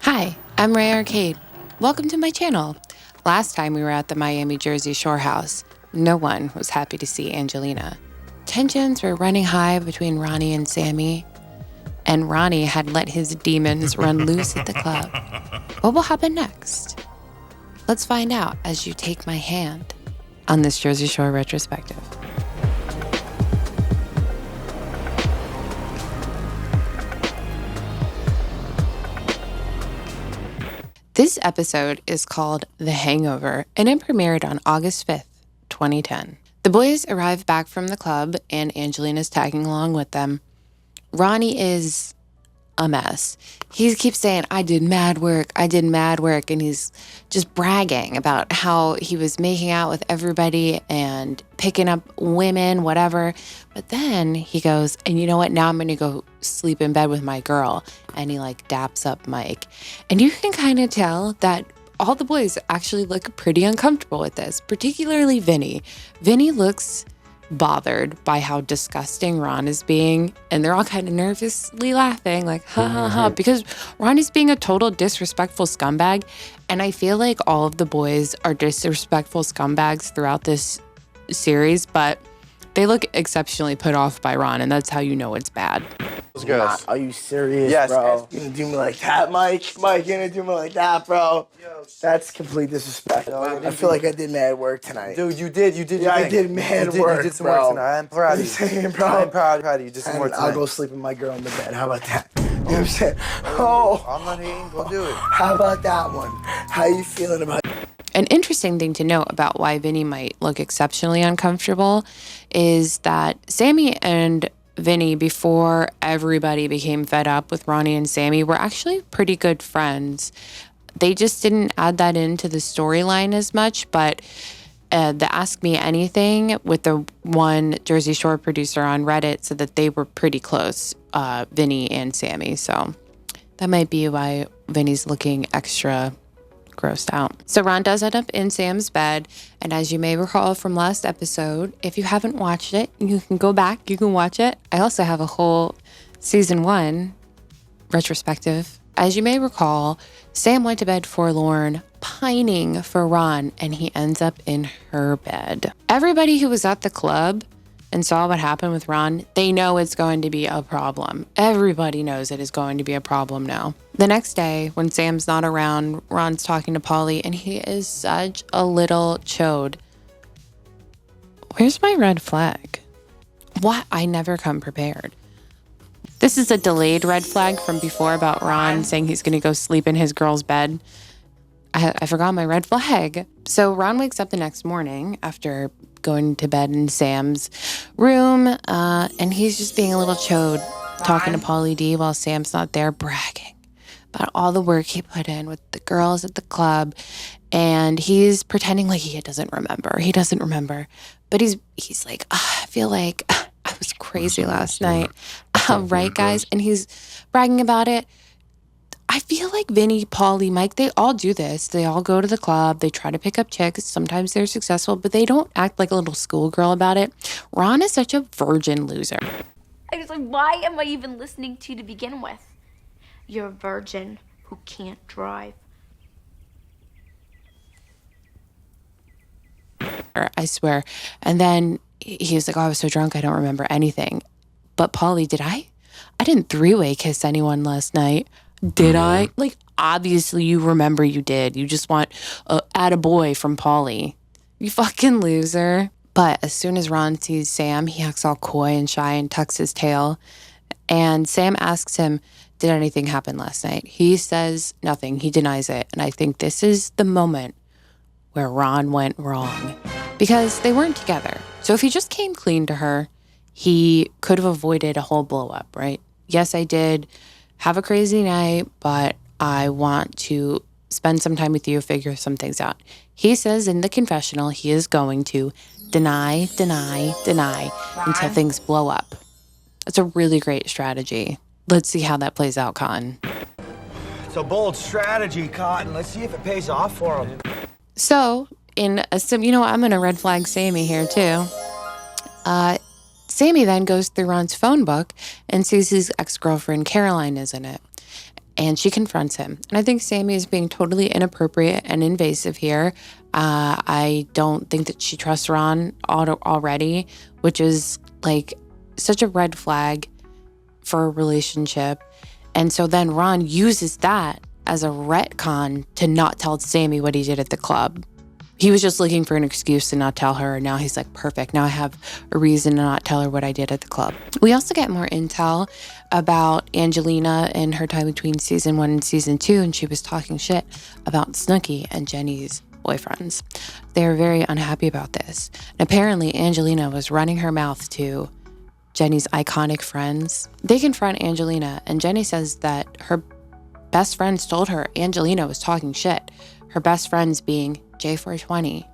Hi, I'm Ray Arcade. Welcome to my channel. Last time we were at the Miami Jersey Shore house, no one was happy to see Angelina. Tensions were running high between Ronnie and Sammy, and Ronnie had let his demons run loose at the club. What will happen next? Let's find out as you take my hand on this Jersey Shore retrospective. This episode is called The Hangover, and it premiered on August 5th, 2010. The boys arrive back from the club, and Angelina's tagging along with them. Ronnie is a mess. He keeps saying, I did mad work, and he's just bragging about how he was making out with everybody and picking up women, whatever. But then he goes, and you know what? Now I'm going to go sleep in bed with my girl. And he daps up Mike. And you can kind of tell that all the boys actually look pretty uncomfortable with this, particularly Vinny. Vinny looks bothered by how disgusting Ron is being, and they're all kind of nervously laughing, like, ha ha ha, because Ron is being a total disrespectful scumbag. And I feel like all of the boys are disrespectful scumbags throughout this series, but they look exceptionally put off by Ron, and that's how you know it's bad. Let's go. Nah, are you serious, Yes. bro? You gonna do me like that, Mike? Mike, you gonna do me like that, bro? That's complete disrespect. I feel like I did mad work tonight. Dude, you did. Yeah, I did mad work, You did some bro. work tonight. I'm proud of you. Saying, bro. I'm proud of you. You did some And work tonight. I'll go sleep with my girl in the bed. How about that? You know what I'm saying? Oh, I'm not hating. Go do it. how about that one? How you feeling about it? An interesting thing to note about why Vinny might look exceptionally uncomfortable is that Sammy and Vinny, before everybody became fed up with Ronnie and Sammy, were actually pretty good friends. They just didn't add that into the storyline as much, but the Ask Me Anything with the one Jersey Shore producer on Reddit said that they were pretty close, Vinny and Sammy. So that might be why Vinny's looking extra grossed out. So Ron does end up in Sam's bed, and as you may recall from last episode, if you haven't watched it, you can go back, you can watch it. I also have a whole season 1 retrospective. As you may recall, Sam went to bed forlorn, pining for Ron, and he ends up in her bed. Everybody who was at the club and saw what happened with Ron, they know it's going to be a problem. Everybody knows it is going to be a problem now. The next day, when Sam's not around, Ron's talking to Polly, and he is such a little chode. Where's my red flag? What? I never come prepared. This is a delayed red flag from before about Ron saying he's going to go sleep in his girl's bed. I forgot my red flag. So Ron wakes up the next morning after going to bed in Sam's room, and he's just being a little chode, talking to Pauly D while Sam's not there, bragging about all the work he put in with the girls at the club, and he's pretending like he doesn't remember. He doesn't remember, but he's like, I feel like I was crazy last night, right, guys? And he's bragging about it. I feel like Vinny, Pauly, Mike, they all do this. They all go to the club. They try to pick up chicks. Sometimes they're successful, but they don't act like a little schoolgirl about it. Ron is such a virgin loser. I was like, why am I even listening to you to begin with? You're a virgin who can't drive. I swear. And then he was like, oh, I was so drunk, I don't remember anything. But Pauly, did I? I didn't three-way kiss anyone last night. Did I? Like, obviously you remember you did. You just want attaboy from Pauly. You fucking loser. But as soon as Ron sees Sam, he acts all coy and shy and tucks his tail. And Sam asks him, did anything happen last night? He says nothing. He denies it. And I think this is the moment where Ron went wrong, because they weren't together. So if he just came clean to her, he could have avoided a whole blow up, right? Yes, I did have a crazy night, but I want to spend some time with you, figure some things out. He says in the confessional he is going to deny until things blow up. It's a really great strategy. Let's see how that plays out, Cotton. It's a bold strategy, Cotton. Let's see if it pays off for him. So, I'm going to red flag Sammy here too. Sammy then goes through Ron's phone book and sees his ex-girlfriend Caroline is in it. and she confronts him. And I think Sammy is being totally inappropriate and invasive here. I don't think that she trusts Ron already, which is like such a red flag for a relationship. And so then Ron uses that as a retcon to not tell Sammy what he did at the club. He was just looking for an excuse to not tell her. And now he's like, perfect. Now I have a reason to not tell her what I did at the club. We also get more intel about Angelina and her time between season 1 and season 2. And she was talking shit about Snooki and Jenny's boyfriends. They were very unhappy about this. And apparently Angelina was running her mouth to Jenny's iconic friends. They confront Angelina, and Jenny says that her best friends told her Angelina was talking shit. Her best friends being J420,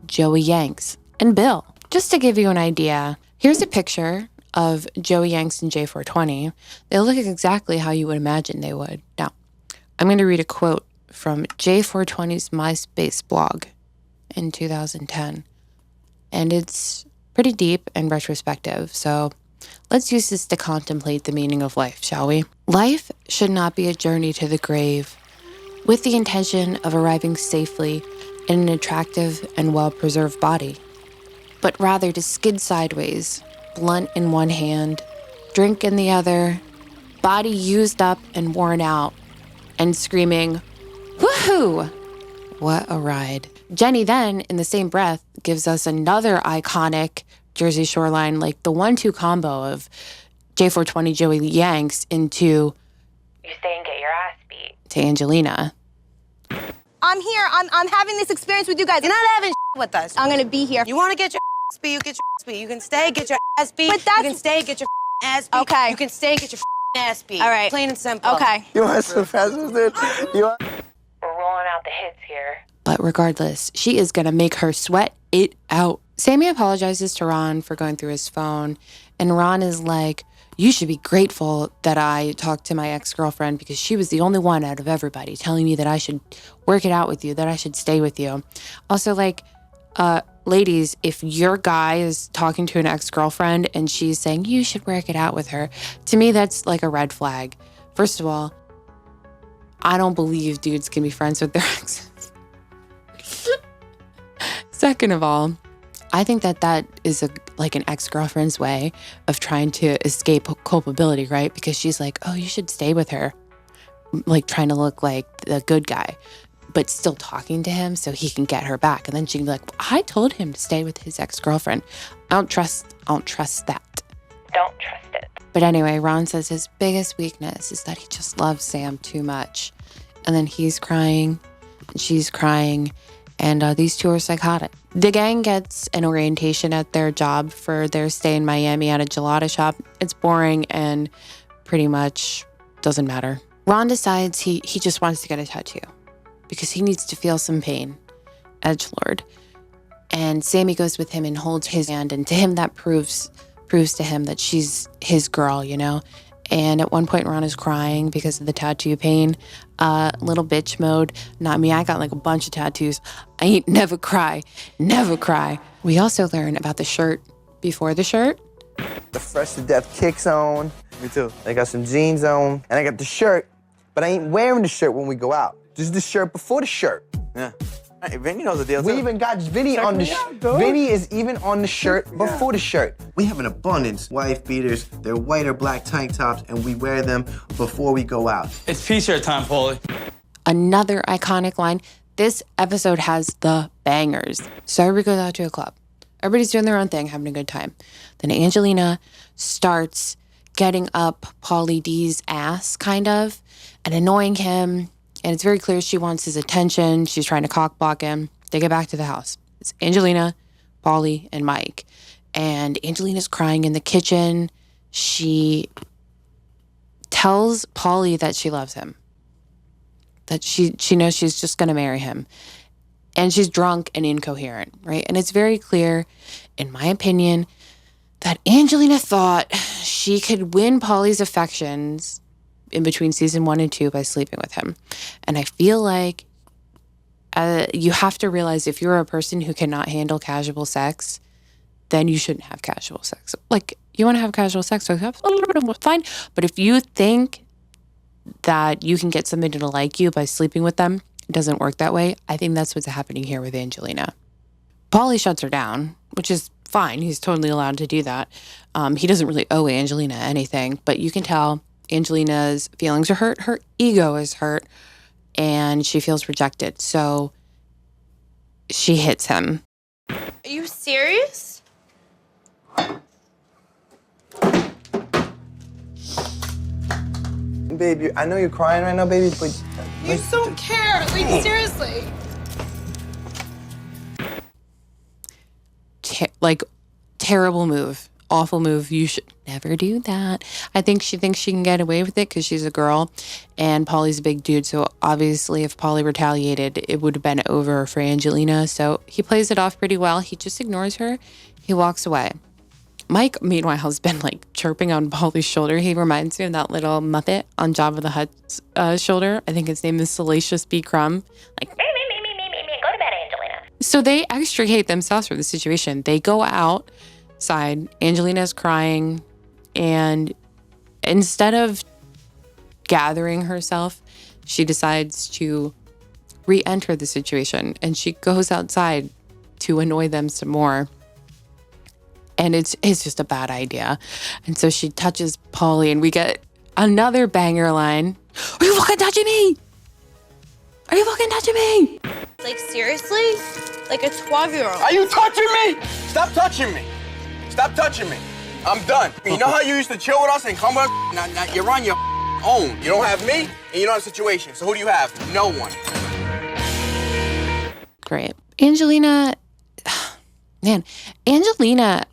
Joey Yanks, and Bill. Just to give you an idea, here's a picture of Joey Yanks and J420. They look exactly how you would imagine they would. Now, I'm going to read a quote from J420's MySpace blog in 2010. And it's pretty deep and retrospective, so let's use this to contemplate the meaning of life, shall we? Life should not be a journey to the grave, with the intention of arriving safely in an attractive and well-preserved body, but rather to skid sideways, blunt in one hand, drink in the other, body used up and worn out, and screaming, "Woohoo! What a ride." Jenny then, in the same breath, gives us another iconic Jersey Shore line, like the 1-2 combo of J420 Joey Yanks into "You stay and get your ass beat" to Angelina. I'm here. I'm having this experience with you guys. You're not having with us. I'm gonna be here. You want to get your ass beat, you get your ass beat. You can stay, get your ass beat. But that's... You can stay, get your ass beat. Okay. You can stay, get your ass beat. All right. Plain and simple. Okay. You want some fast ones, dude? You want... We're rolling out the hits here. But regardless, she is going to make her sweat it out. Sammy apologizes to Ron for going through his phone, and Ron is like, "You should be grateful that I talked to my ex-girlfriend because she was the only one out of everybody telling me that I should work it out with you, that I should stay with you." Also, like, ladies, if your guy is talking to an ex-girlfriend and she's saying you should work it out with her, to me, that's like a red flag. First of all, I don't believe dudes can be friends with their exes. Second of all, I think that is like an ex-girlfriend's way of trying to escape culpability, right? Because she's like, "Oh, you should stay with her," like trying to look like the good guy, but still talking to him so he can get her back. And then she can be like, "Well, I told him to stay with his ex-girlfriend." I don't trust that. Don't trust it. But anyway, Ron says his biggest weakness is that he just loves Sam too much. And then he's crying and she's crying. And these two are psychotic. The gang gets an orientation at their job for their stay in Miami at a gelato shop. It's boring and pretty much doesn't matter. Ron decides he just wants to get a tattoo because he needs to feel some pain. Edgelord. And Sammy goes with him and holds his hand. And to him, that proves to him that she's his girl, you know? And at one point, Ron is crying because of the tattoo pain. Little bitch mode. Not me. I got like a bunch of tattoos. I ain't never cry. Never cry. We also learn about the shirt before the shirt. The Fresh to Death kicks on. Me too. I got some jeans on. And I got the shirt, but I ain't wearing the shirt when we go out. Just the shirt before the shirt. Yeah. Hey, Vinny knows the deal, We too. even got Vinny on the shirt. Vinny is even on the shirt before the shirt. We have an abundance. Wife beaters, they're white or black tank tops, and we wear them before we go out. It's P-shirt time, Paulie. Another iconic line. This episode has the bangers. So everybody goes out to a club. Everybody's doing their own thing, having a good time. Then Angelina starts getting up Pauly D's ass, kind of, and annoying him. And it's very clear she wants his attention. She's trying to cockblock him. They get back to the house. It's Angelina, Pauly, and Mike. And Angelina's crying in the kitchen. She tells Pauly that she loves him. That she knows she's just going to marry him. And she's drunk and incoherent, right? And it's very clear, in my opinion, that Angelina thought she could win Pauly's affections in between season 1 and 2 by sleeping with him. And I feel like you have to realize if you're a person who cannot handle casual sex, then you shouldn't have casual sex. Like, you want to have casual sex, so have a little bit of fine. But if you think that you can get somebody to like you by sleeping with them. It doesn't work that way. I think that's what's happening here with Angelina. Paulie shuts her down, which is fine. He's totally allowed to do that. He doesn't really owe Angelina anything, but you can tell Angelina's feelings are hurt. Her ego is hurt, and she feels rejected. So she hits him. Are you serious? Babe, I know you're crying right now, baby, but... You don't care. Like, seriously. Terrible move. Awful move. You should never do that. I think she thinks she can get away with it because she's a girl and Paulie's a big dude. So obviously if Paulie retaliated, it would have been over for Angelina. So he plays it off pretty well. He just ignores her. He walks away. Mike, meanwhile, has been like chirping on Paulie's shoulder. He reminds me of that little Muppet on Jabba the Hutt's shoulder. I think his name is Salacious B. Crumb. Like, go to bed, Angelina. So they extricate themselves from the situation. They go outside. Angelina's crying. And instead of gathering herself, she decides to re-enter the situation. And she goes outside to annoy them some more. And it's just a bad idea. And so she touches Paulie and we get another banger line. Are you fucking touching me? Are you fucking touching me? Like, seriously? Like a 12-year-old. Are you touching me? Stop touching me. Stop touching me. I'm done. You know how you used to chill with us and come with us? Now you're on your own. You don't have me, and you don't have a situation. So who do you have? No one. Great. Angelina, man, Angelina,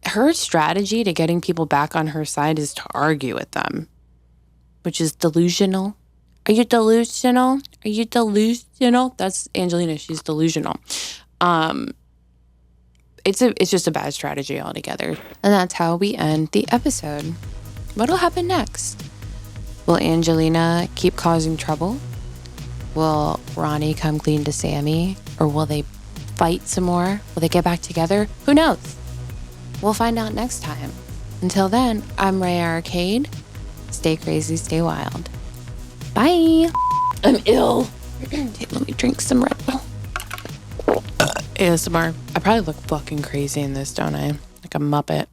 her strategy to getting people back on her side is to argue with them, which is delusional. Are you delusional? Are you delusional? That's Angelina. She's delusional. It's just a bad strategy altogether. And that's how we end the episode. What'll happen next? Will Angelina keep causing trouble? Will Ronnie come clean to Sammy? Or will they fight some more? Will they get back together? Who knows? We'll find out next time. Until then, I'm Ray Arcade. Stay crazy, stay wild. Bye. I'm ill. Let me drink some Red Bull. ASMR. I probably look fucking crazy in this, don't I? Like a Muppet.